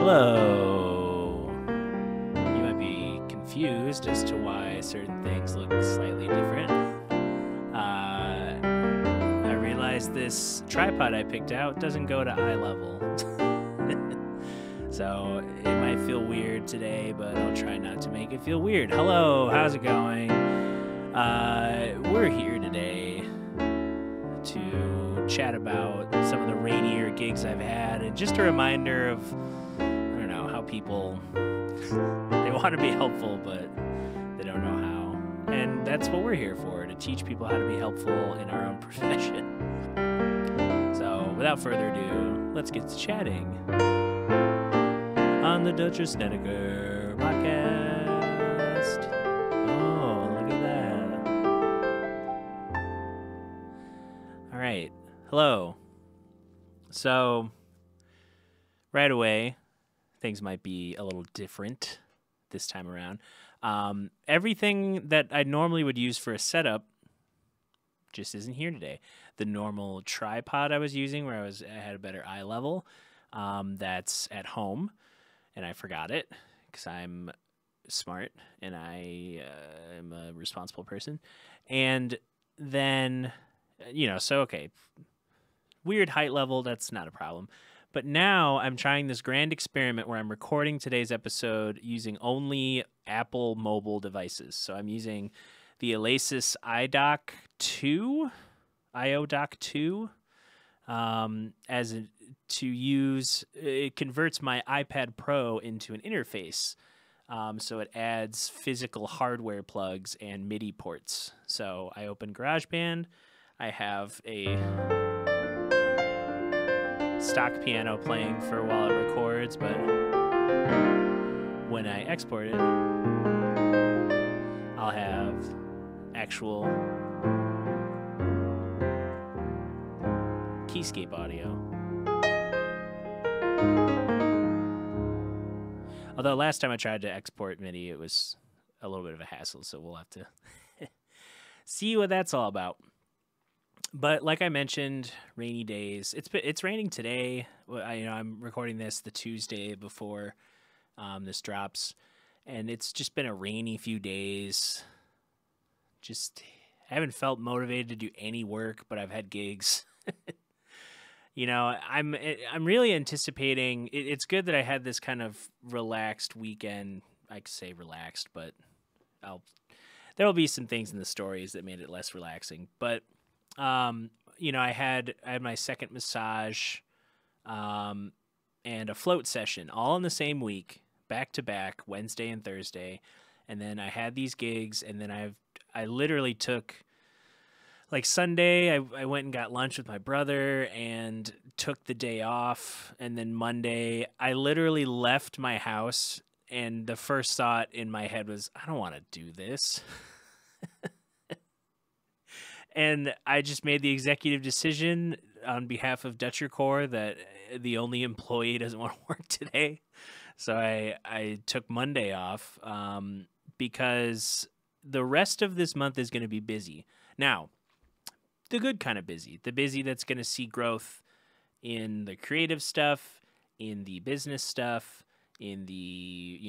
Hello. You might be confused as to why certain things look slightly different. I realized this tripod I picked out doesn't go to eye level. So it might feel weird today, but I'll try not to make it feel weird. Hello, how's it going? We're here today to chat about some of the rainier gigs I've had, and just a reminder of, I don't know, how people, they want to be helpful, but they don't know how. And that's what we're here for, to teach people how to be helpful in our own profession. So without further ado, let's get to chatting on the Dutch Snedeker podcast. Oh, look at that. All right. Hello. So, right away, things might be a little different this time around. Everything that I normally would use for a setup just isn't here today. The normal tripod I was using, where I had a better eye level, that's at home, and I forgot it because I'm smart and I am a responsible person. And then, okay, weird height level, that's not a problem. But now I'm trying this grand experiment where I'm recording today's episode using only Apple mobile devices. So I'm using the Alesis IODock 2, it converts my iPad Pro into an interface. So it adds physical hardware plugs and MIDI ports. So I open GarageBand. I have a stock piano playing for while it records, but when I export it, I'll have actual keyscape audio. Although last time I tried to export MIDI, it was a little bit of a hassle, so we'll have to see what that's all about. But like I mentioned, rainy days. It's raining today. I'm recording this the Tuesday before this drops, and it's just been a rainy few days. Just haven't felt motivated to do any work, but I've had gigs. I'm really anticipating. It's good that I had this kind of relaxed weekend. I could say relaxed, but there will be some things in the stories that made it less relaxing. But I had my second massage, and a float session all in the same week, back to back, Wednesday and Thursday, and then I had these gigs, and then I literally took. Like Sunday, I went and got lunch with my brother and took the day off. And then Monday, I literally left my house, and the first thought in my head was, I don't want to do this. And I just made the executive decision on behalf of Dutcher Corps that the only employee doesn't want to work today. So I took Monday off because the rest of this month is going to be busy. Now, the good kind of busy, the busy that's going to see growth in the creative stuff, in the business stuff, in the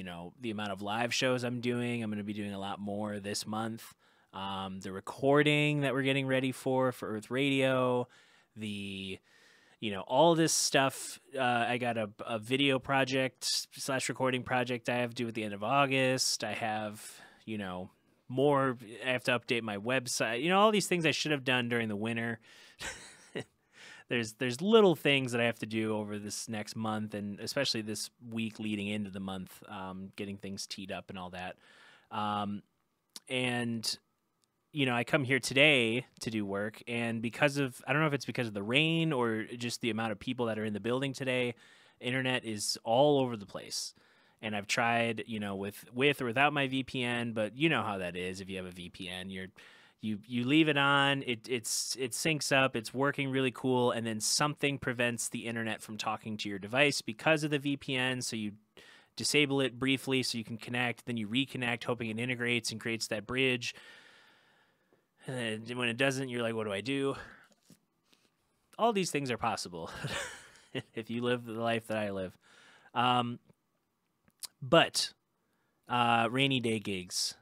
amount of live shows I'm doing. I'm going to be doing a lot more this month. The recording that we're getting ready for Earth Radio, all this stuff. I got a video project / recording project I have to do at the end of August. I have, more. I have to update my website. All these things I should have done during the winter. There's little things that I have to do over this next month, and especially this week leading into the month, getting things teed up and all that. I come here today to do work, and I don't know if it's because of the rain or just the amount of people that are in the building today, internet is all over the place. And I've tried, with or without my VPN, but you know how that is. If you have a VPN, you leave it on, it syncs up, it's working really cool, and then something prevents the internet from talking to your device because of the VPN. So you disable it briefly so you can connect, then you reconnect, hoping it integrates and creates that bridge. And then when it doesn't, you're like, what do I do? All these things are possible if you live the life that I live. Um, but rainy day gigs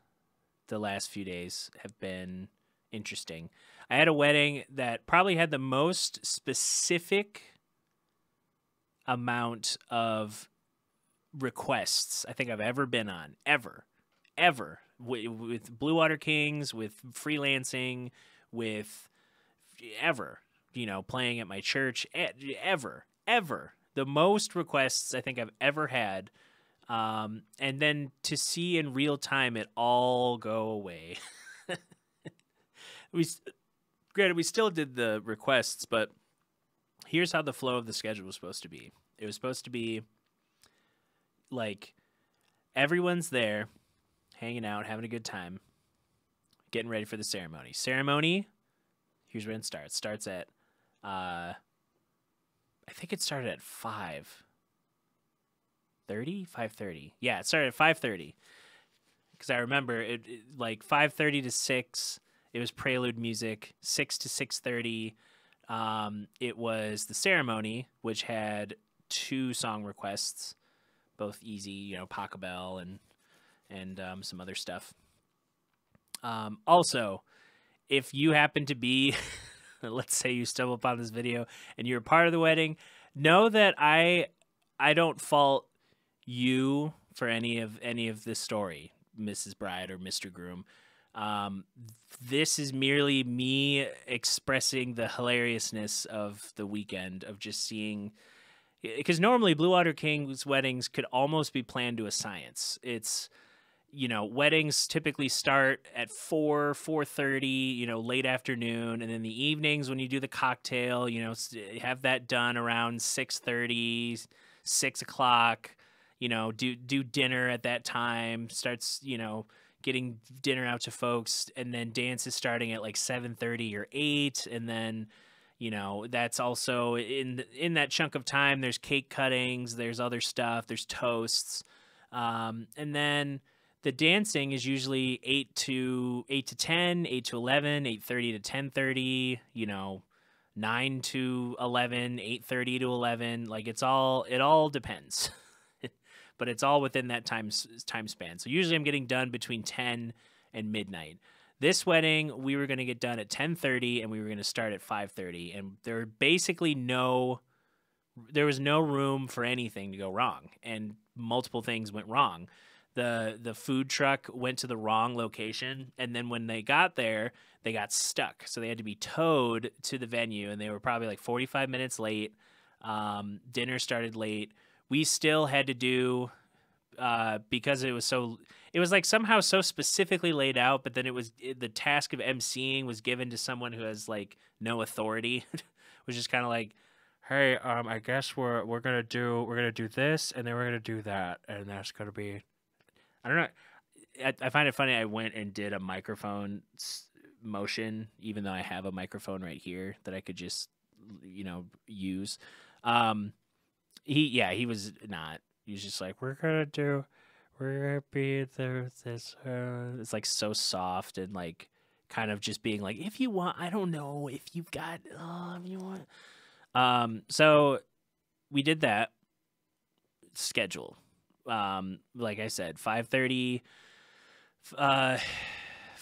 the last few days have been interesting. I had a wedding that probably had the most specific amount of requests I think I've ever been on, ever, with Blue Water Kings, with freelancing, with ever, playing at my church, ever. The most requests I think I've ever had. And then to see in real time it all go away. Granted, we still did the requests, but here's how the flow of the schedule was supposed to be. It was supposed to be like everyone's there, hanging out, having a good time, getting ready for the ceremony. Ceremony, here's when it starts. Starts at, I think it started at 5:30. 5:30. Yeah, it started at 5:30. Because I remember like 5:30 to 6. It was prelude music. 6 to 6:30. It was the ceremony, which had 2 song requests, both easy, Pachelbel and some other stuff. Also, if you happen to be, let's say you stumble upon this video and you're a part of the wedding, know that I don't fault you for any of this story, Mrs. Bride or Mr. Groom. This is merely me expressing the hilariousness of the weekend of just seeing, because normally Blue Water King's weddings could almost be planned to a science. It's, weddings typically start at 4:30, late afternoon, and then the evenings when you do the cocktail, have that done around 6:30, 6 o'clock. Do dinner at that time. Starts, getting dinner out to folks, and then dance is starting at like 7:30 or 8, and then that's also in that chunk of time. There's cake cuttings, there's other stuff, there's toasts, and then the dancing is usually 8 to 10, 8 to 11, 8:30 to 10:30, 9 to 11, 8:30 to 11. Like it all depends. But it's all within that time span. So usually I'm getting done between 10 and midnight. This wedding, we were going to get done at 10:30 and we were going to start at 5:30. And there was no room for anything to go wrong. And multiple things went wrong. The food truck went to the wrong location. And then when they got there, they got stuck. So they had to be towed to the venue. And they were probably like 45 minutes late. Dinner started late. We still had to do, because it was like somehow so specifically laid out, but then the task of emceeing was given to someone who has like no authority, which is kind of like, hey, I guess we're gonna do this, and then we're gonna do that, and that's gonna be, I don't know. I find it funny. I went and did a microphone motion, even though I have a microphone right here that I could just, use. He was not. He was just like, we're gonna be there with this. It's like so soft and like kind of just being like, if you want, I don't know if you've got, if you want. So we did that schedule. Like I said, 5:30 to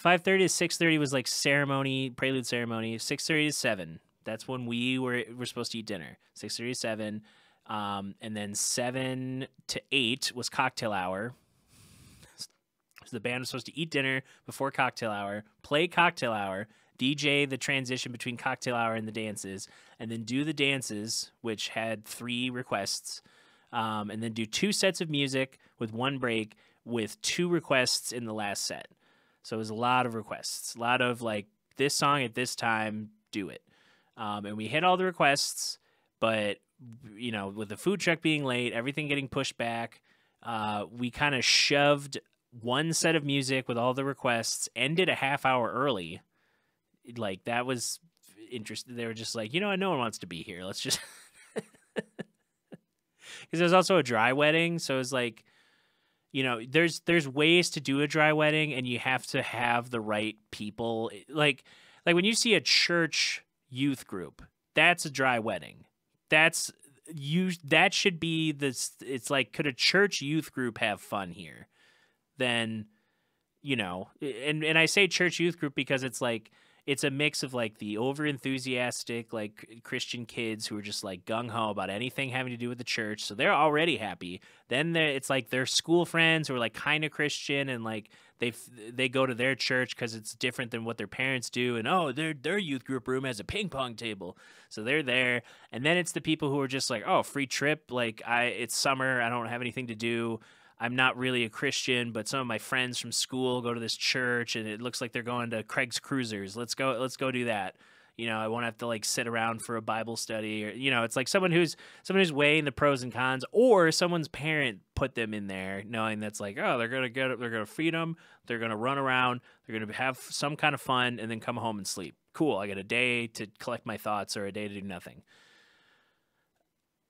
6:30 was like prelude ceremony. 6:30 to 7. That's when we're supposed to eat dinner. 6:30 to 7. And then 7 to 8 was cocktail hour. So the band was supposed to eat dinner before cocktail hour, play cocktail hour, DJ the transition between cocktail hour and the dances, and then do the dances, which had 3 requests, and then do 2 sets of music with 1 break with 2 requests in the last set. So it was a lot of requests, a lot of like, this song at this time, do it. And we hit all the requests, but with the food truck being late, everything getting pushed back, we kind of shoved 1 set of music with all the requests, ended a half hour early. Like, that was interesting. They were just like, no one wants to be here. Let's just, because there's also a dry wedding. So it's like, there's ways to do a dry wedding, and you have to have the right people. Like when you see a church youth group, that's a dry wedding. That's that should be this. It's like, could a church youth group have fun here? Then, and I say church youth group because it's like, it's a mix of like the over enthusiastic like Christian kids who are just like gung ho about anything having to do with the church, so they're already happy. Then it's like their school friends who are like kind of Christian, and like they go to their church because it's different than what their parents do, and their youth group room has a ping pong table, so they're there. And then it's the people who are just like, oh, free trip, like it's summer, I don't have anything to do. I'm not really a Christian, but some of my friends from school go to this church, and it looks like they're going to Craig's Cruisers. Let's go do that. I won't have to like sit around for a Bible study, or it's like someone who's weighing the pros and cons, or someone's parent put them in there, knowing that's like, oh, they're gonna feed them, they're gonna run around, they're gonna have some kind of fun, and then come home and sleep. Cool, I get a day to collect my thoughts or a day to do nothing.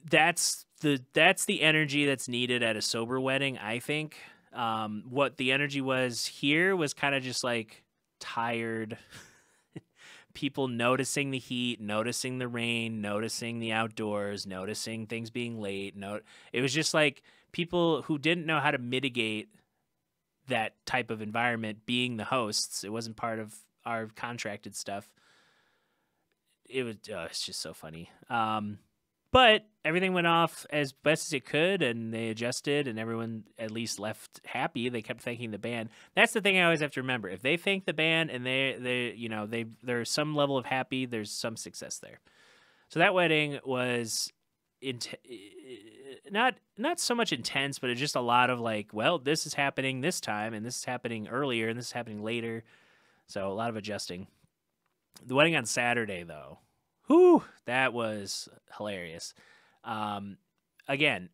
That's the energy that's needed at a sober wedding, I think. What the energy was here was kind of just like tired people noticing the heat, noticing the rain, noticing the outdoors, noticing things being late. It was just like people who didn't know how to mitigate that type of environment being the hosts. It wasn't part of our contracted stuff. It's just so funny. But everything went off as best as it could, and they adjusted, and everyone at least left happy. They kept thanking the band. That's the thing I always have to remember. If they thank the band and there's some level of happy, there's some success there. So that wedding was not so much intense, but it's just a lot of like, well, this is happening this time, and this is happening earlier, and this is happening later. So a lot of adjusting. The wedding on Saturday, though. Whew, that was hilarious. Again,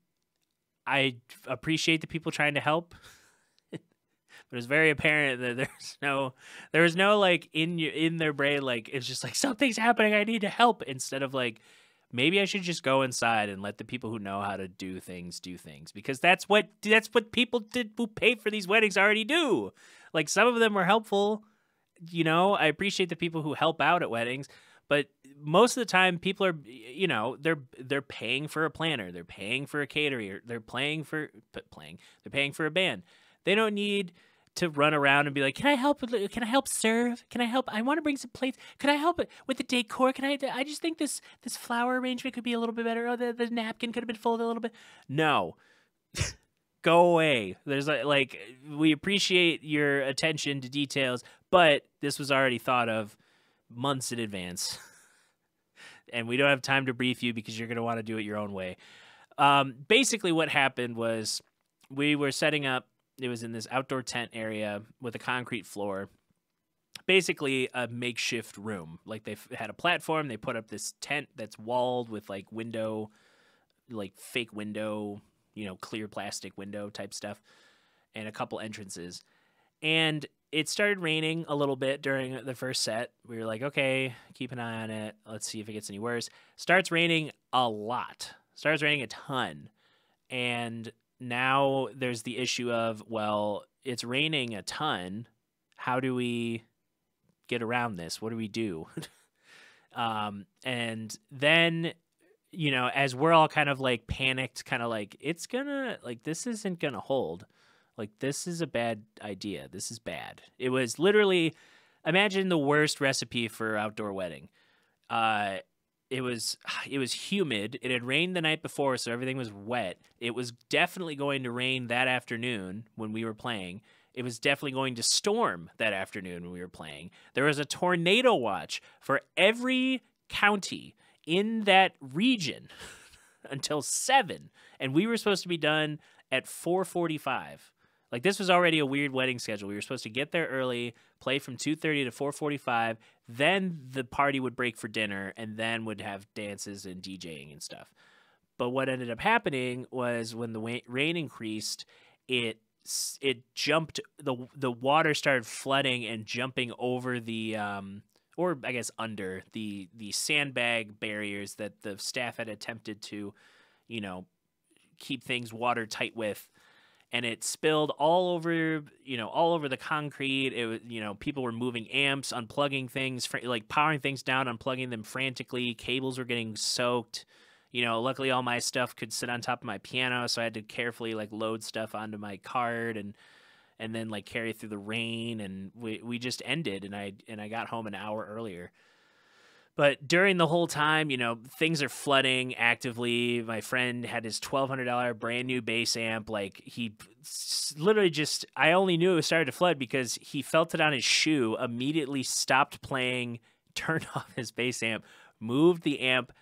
I appreciate the people trying to help, but it's very apparent that there was no like in their brain, like it's just like something's happening, I need to help, instead of like, maybe I should just go inside and let the people who know how to do things, because that's what people who pay for these weddings already do. Like, some of them were helpful. I appreciate the people who help out at weddings. But most of the time, people are, they're paying for a planner, they're paying for a caterer, they're paying for a band. They don't need to run around and be like, can I help serve? Can I help? I want to bring some plates. Can I help with the decor? I just think this flower arrangement could be a little bit better. Oh, the napkin could have been folded a little bit. No. Go away. There's like, we appreciate your attention to details, but this was already thought of months in advance, and we don't have time to brief you because you're going to want to do it your own way. Basically what happened was we were setting up, it was in this outdoor tent area with a concrete floor, basically a makeshift room. Like, they had a platform, they put up this tent that's walled with like window, like fake window, clear plastic window type stuff, and a couple entrances. And it started raining a little bit during the first set. We were like, okay, keep an eye on it. Let's see if it gets any worse. Starts raining a lot. Starts raining a ton. And now there's the issue of, well, it's raining a ton. How do we get around this? What do we do? And then, as we're all kind of like panicked, kind of like, this isn't gonna hold. Like, this is a bad idea. This is bad. It was literally, imagine the worst recipe for outdoor wedding. It was humid. It had rained the night before, so everything was wet. It was definitely going to rain that afternoon when we were playing. It was definitely going to storm that afternoon when we were playing. There was a tornado watch for every county in that region until 7, and we were supposed to be done at 4:45. Like, this was already a weird wedding schedule. We were supposed to get there early, play from 2:30 to 4:45, then the party would break for dinner, and then would have dances and DJing and stuff. But what ended up happening was when the rain increased, it jumped, the water started flooding and jumping over the or I guess under the sandbag barriers that the staff had attempted to, keep things watertight with. And it spilled all over the concrete. It was, people were moving amps, unplugging things, like powering things down, unplugging them frantically. Cables were getting soaked. Luckily all my stuff could sit on top of my piano, so I had to carefully like load stuff onto my cart and then like carry through the rain, and we just ended, and I got home an hour earlier. But during the whole time, things are flooding actively. My friend had his $1,200 brand new bass amp. Like he literally I only knew it started to flood because he felt it on his shoe, immediately stopped playing, turned off his bass amp, moved the amp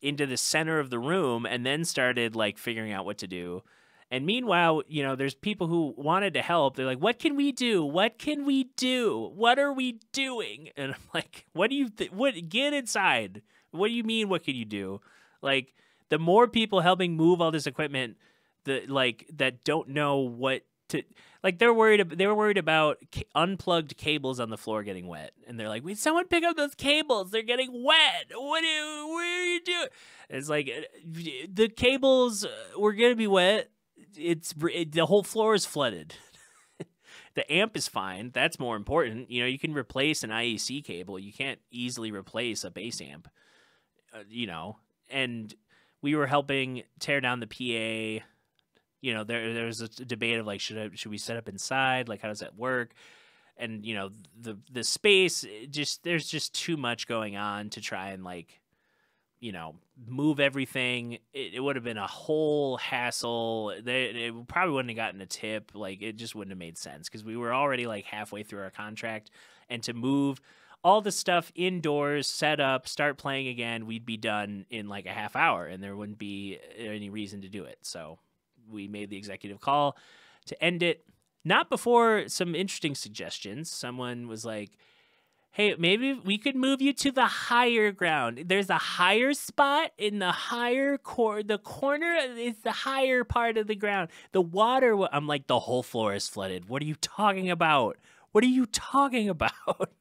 into the center of the room, and then started like figuring out what to do. And meanwhile, there's people who wanted to help. They're like, what can we do? What can we do? What are we doing? And I'm like, what do you get inside? What do you mean, what can you do? Like, the more people helping move all this equipment that don't know what to, like, they were worried about unplugged cables on the floor getting wet. And they're like, wait, someone pick up those cables. They're getting wet. What are you doing? It's like, the cables were going to be wet. The whole floor is flooded. The amp is fine. That's more important. You can replace an IEC cable. You can't easily replace a bass amp. And we were helping tear down the PA. There was a debate of like, should we set up inside? Like, how does that work? And the space, there's just too much going on to try and like, move everything. It would have been a whole hassle. It probably wouldn't have gotten a tip. Like, it just wouldn't have made sense because we were already like halfway through our contract, and to move all the stuff indoors, set up, start playing again, we'd be done in like a half hour, and there wouldn't be any reason to do it. So we made the executive call to end it. Not before some interesting suggestions. Someone was like, hey, maybe we could move you to the higher ground. There's a higher spot in the higher the corner is the higher part of the ground. The water, I'm like, the whole floor is flooded. What are you talking about? What are you talking about?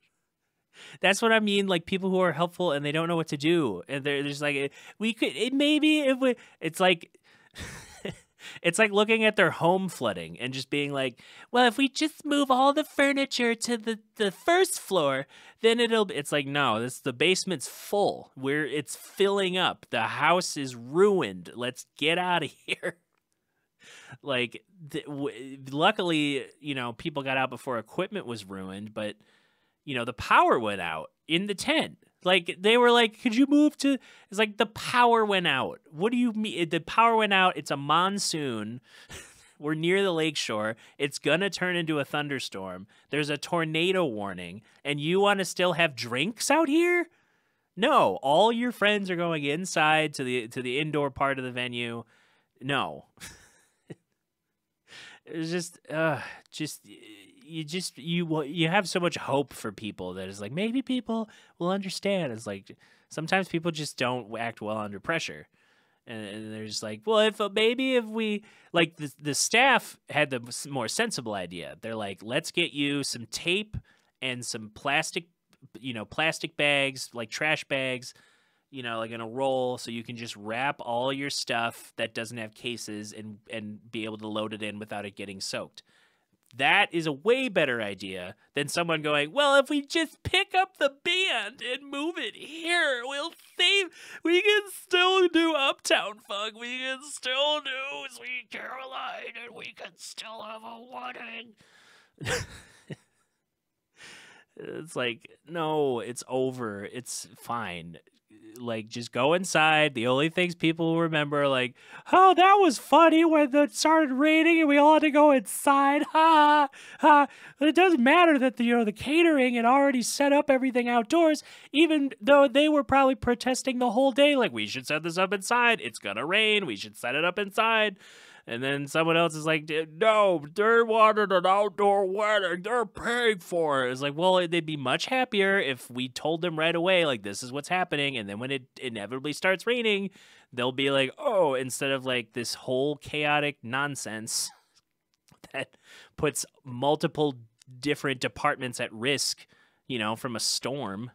That's what I mean. Like, people who are helpful and they don't know what to do. And they're just like, it's like... It's like looking at their home flooding and just being like, well, if we just move all the furniture to the first floor, then it's like, no, the basement's full. It's filling up. The house is ruined. Let's get out of here. Like, luckily, people got out before equipment was ruined, but, the power went out in the tent. Like, they were like, could you move to... It's like, the power went out. What do you mean? The power went out. It's a monsoon. We're near the lakeshore. It's gonna turn into a thunderstorm. There's a tornado warning. And you want to still have drinks out here? No. All your friends are going inside to the indoor part of the venue. No. It's you have so much hope for people that is like, maybe people will understand. It's like, sometimes people just don't act well under pressure, and they're just like, well, if we like, the staff had the more sensible idea. They're like, let's get you some tape and some plastic bags, like trash bags, like in a roll, so you can just wrap all your stuff that doesn't have cases and be able to load it in without it getting soaked. That is a way better idea than someone going, well, if we just pick up the band and move it here, we can still do Uptown Funk, we can still do Sweet Caroline, and we can still have a wedding. It's like, no, it's over. It's fine. Like, just go inside. The only things people will remember are like, oh, that was funny when it started raining and we all had to go inside. Ha ha. It doesn't matter that the catering had already set up everything outdoors, even though they were probably protesting the whole day. Like, we should set this up inside. It's gonna rain. We should set it up inside. And then someone else is like, no, they wanted an outdoor wedding. They're paying for it. It's like, well, they'd be much happier if we told them right away, like, this is what's happening. And then when it inevitably starts raining, they'll be like, oh, instead of like this whole chaotic nonsense that puts multiple different departments at risk, from a storm.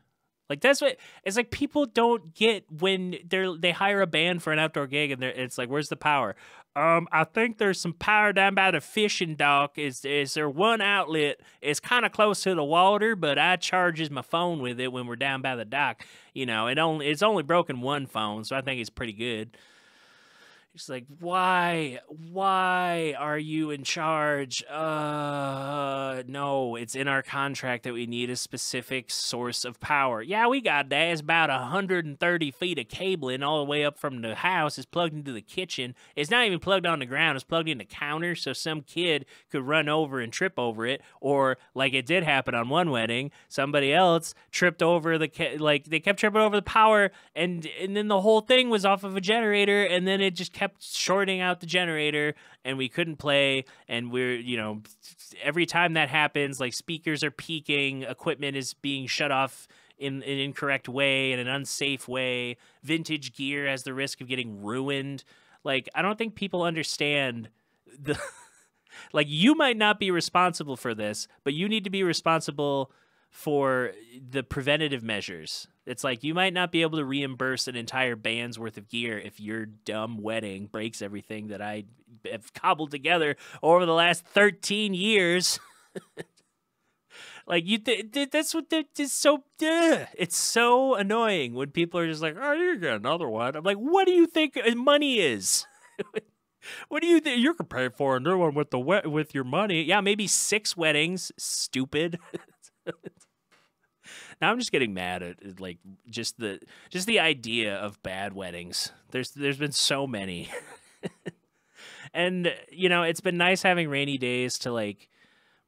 Like, that's what it's like. People don't get when they hire a band for an outdoor gig, and it's like, where's the power? I think there's some power down by the fishing dock. Is there one outlet? It's kind of close to the water, but I charges my phone with it when we're down by the dock. It's only broken one phone, so I think it's pretty good. It's like, why are you in charge? No, it's in our contract that we need a specific source of power. Yeah, we got that. It's about 130 feet of cabling all the way up from the house. It's plugged into the kitchen. It's not even plugged on the ground. It's plugged in the counter, so some kid could run over and trip over it. Or, like it did happen on one wedding, somebody else tripped over they kept tripping over the power, and then the whole thing was off of a generator, and then it just kept shorting out the generator, and we couldn't play. And every time that happens, like, speakers are peaking, equipment is being shut off in an incorrect way, in an unsafe way. Vintage gear has the risk of getting ruined. Like, I don't think people understand the like, you might not be responsible for this, but you need to be responsible for the preventative measures. It's like, you might not be able to reimburse an entire band's worth of gear if your dumb wedding breaks everything that I have cobbled together over the last 13 years. Like, that's what it's so. It's so annoying when people are just like, "Oh, you get another one." I'm like, "What do you think money is? What do you think you can pay for a new one with your money? Yeah, maybe 6 weddings. Stupid." Now I'm just getting mad at like just the idea of bad weddings. There's been so many. And it's been nice having rainy days to like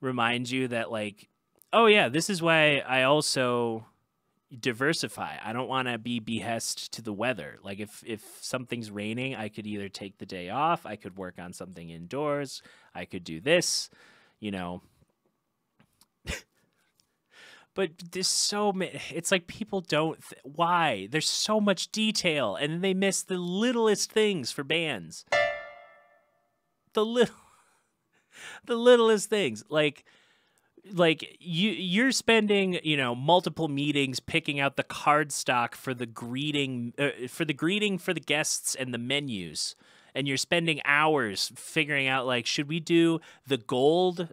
remind you that, like, oh yeah, this is why I also diversify. I don't want to be behest to the weather. Like, if something's raining, I could either take the day off, I could work on something indoors, I could do this, But there's so many. It's like, people don't. Why? There's so much detail, and then they miss the littlest things for bands. The littlest things, like you're spending multiple meetings picking out the card stock for the greeting for the guests and the menus. And you're spending hours figuring out, like, should we do the gold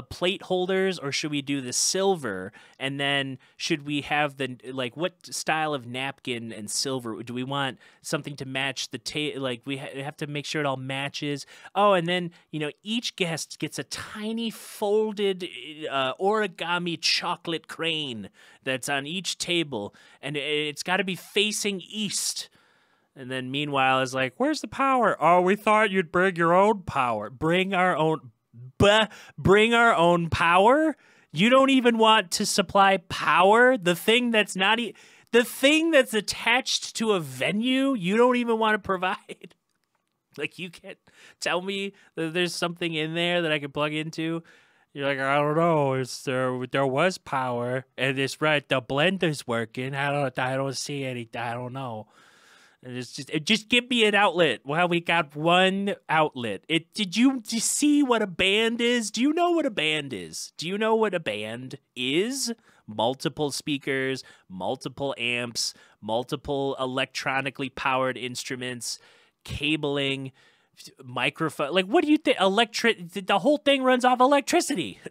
plate holders or should we do the silver? And then should we have what style of napkin and silver? Do we want something to match the like, we have to make sure it all matches. Oh, and then, each guest gets a tiny folded origami chocolate crane that's on each table. And it's got to be facing east. And then meanwhile, it's like, where's the power? Oh, we thought you'd bring your own power. Bring our own power? You don't even want to supply power? The thing that's the thing that's attached to a venue, you don't even want to provide. Like, you can't tell me that there's something in there that I can plug into. You're like, I don't know. There was power, and it's right. The blender's working. I don't see anything. I don't know. And just give me an outlet. Well, we got one outlet. Did you see what a band is? Do you know what a band is? Do you know what a band is? Multiple speakers, multiple amps, multiple electronically powered instruments, cabling, microphone. Like, what do you think? The whole thing runs off electricity.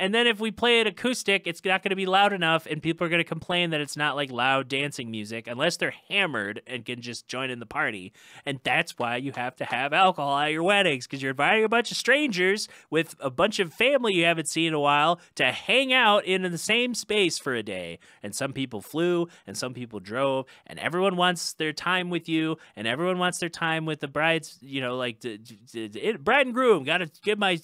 And then if we play it acoustic, it's not going to be loud enough, and people are going to complain that it's not like loud dancing music unless they're hammered and can just join in the party. And that's why you have to have alcohol at your weddings, because you're inviting a bunch of strangers with a bunch of family you haven't seen in a while to hang out in the same space for a day. And some people flew, and some people drove, and everyone wants their time with you, and everyone wants their time with the brides. Like the bride and groom. Got to give my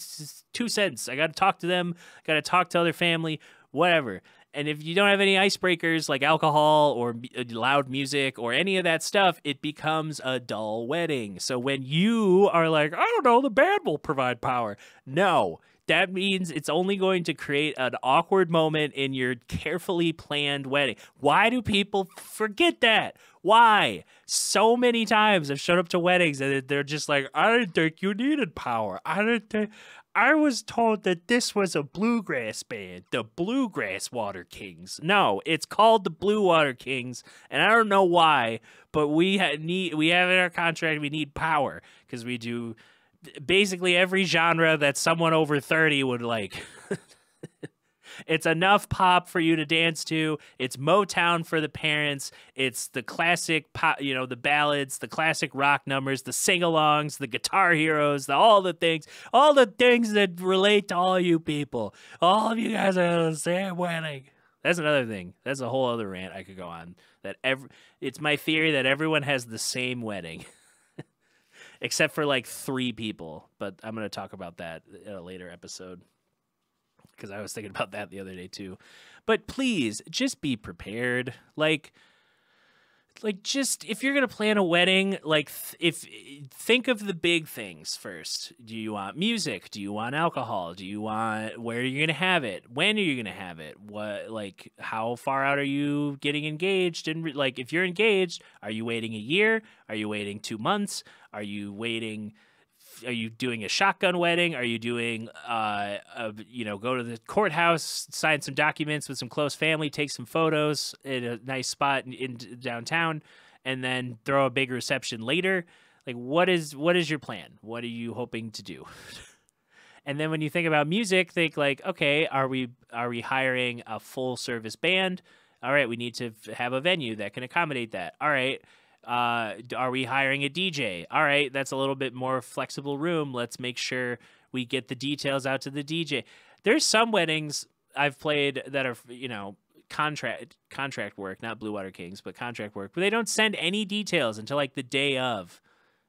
2 cents. I got to talk to them. Got to talk to other family, whatever. And if you don't have any icebreakers like alcohol or loud music or any of that stuff, it becomes a dull wedding. So when you are like, I don't know, the band will provide power. No, that means it's only going to create an awkward moment in your carefully planned wedding. Why do people forget that? Why? So many times I've showed up to weddings and they're just like, I didn't think you needed power. I was told that this was a bluegrass band, the Bluegrass Water Kings. No, it's called the Blue Water Kings, and I don't know why, but we have in our contract we need power because we do basically every genre that someone over 30 would like. It's enough pop for you to dance to. It's Motown for the parents. It's the classic pop, the ballads, the classic rock numbers, the sing-alongs, the guitar heroes, all the things that relate to all you people. All of you guys are at the same wedding. That's another thing. That's a whole other rant I could go on. It's my theory that everyone has the same wedding. Except for like 3 people. But I'm going to talk about that in a later episode. Because I was thinking about that the other day too. But please, just be prepared. Like just if you're gonna plan a wedding, think of the big things first. Do you want music? Do you want alcohol? Do you want where are you gonna have it? When are you gonna have it? How far out are you getting engaged? And if you're engaged, are you waiting a year? Are you waiting 2 months? Are you doing a shotgun wedding? Are you doing, go to the courthouse, sign some documents with some close family, take some photos in a nice spot in downtown, and then throw a big reception later? Like, what is your plan? What are you hoping to do? And then when you think about music, think like, okay, are we hiring a full service band? All right, we need to have a venue that can accommodate that. All right. Are we hiring a DJ? All right, that's a little bit more flexible room. Let's make sure we get the details out to the DJ. There's some weddings I've played that are, contract work, not Blue Water Kings, but contract work, but they don't send any details until like the day of.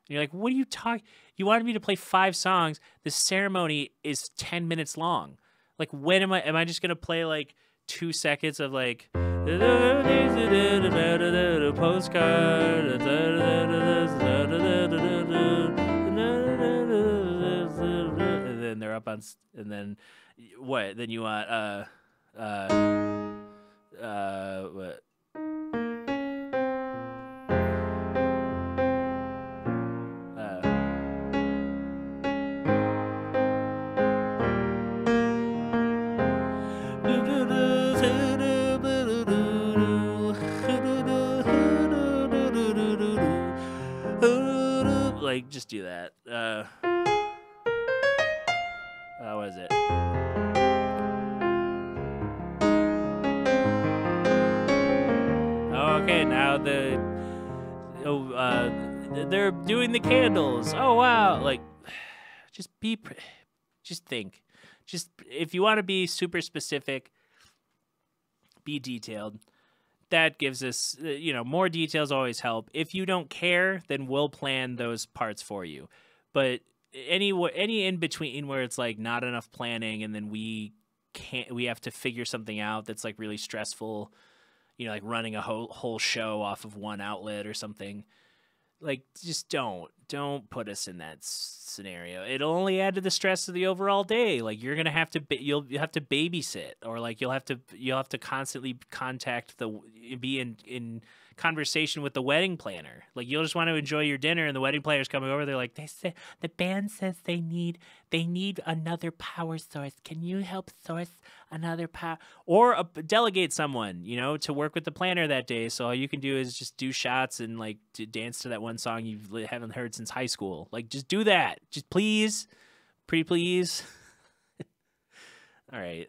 And you're like, what are you talking? You wanted me to play 5 songs. The ceremony is 10 minutes long. Like, when am I just going to play like 2 seconds of like postcard, and then they're up on, and then what? Then you want what? Like, just do that. What is it? Okay, now they're doing the candles. Oh wow! Like, just think. Just if you want to be super specific, be detailed. That gives us, more details always help. If you don't care, then we'll plan those parts for you. But any in between where it's like not enough planning and then we have to figure something out that's like really stressful, like running a whole show off of one outlet or something. Like, just don't put us in that scenario. It'll only add to the stress of the overall day. Like, you're gonna have to you'll have to babysit, or like you'll have to constantly be in conversation with the wedding planner. Like, you'll just want to enjoy your dinner, and the wedding planner's coming over. They're like, the band says they need another power source. Can you help source another power, or delegate someone, to work with the planner that day? So all you can do is just do shots and like to dance to that one song you haven't heard since high school. Like, just do that. Just please, pretty please. All right.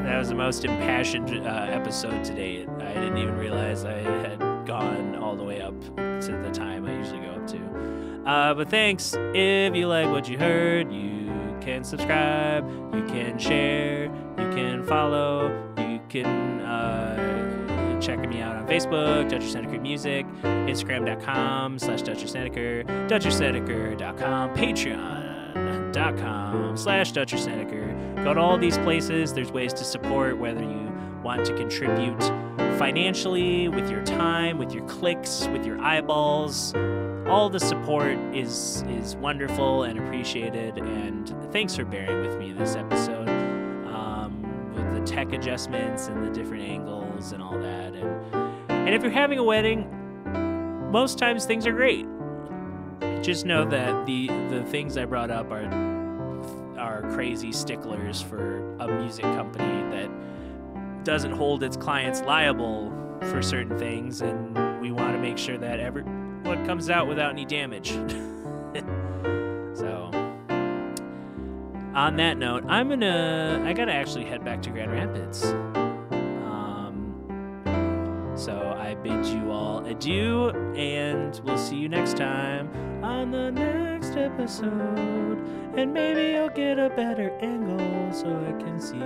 That was the most impassioned episode to date. I didn't even realize I had gone all the way up to the time I usually go up to. But thanks. If you like what you heard, you can subscribe, you can share, you can follow, you can check me out on Facebook, Dutcher Snedeker Music, Instagram.com/Dutcher Snedeker, DutcherSnedeker.com, Patreon.com/Dutcher Snedeker. Go to all these places. There's ways to support, whether you want to contribute financially, with your time, with your clicks, with your eyeballs, all the support is wonderful and appreciated, and thanks for bearing with me this episode, with the tech adjustments and the different angles and all that. And if you're having a wedding, most times things are great. Just know that the things I brought up are crazy sticklers for a music company that doesn't hold its clients liable for certain things, and we want to make sure that everyone comes out without any damage. So, on that note, I gotta actually head back to Grand Rapids. So I bid you all adieu, and we'll see you next time on the next episode. And maybe I'll get a better angle so I can see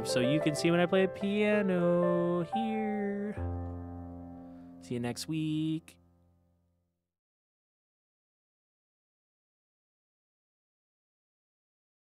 so you can see when I play piano here. See you next week.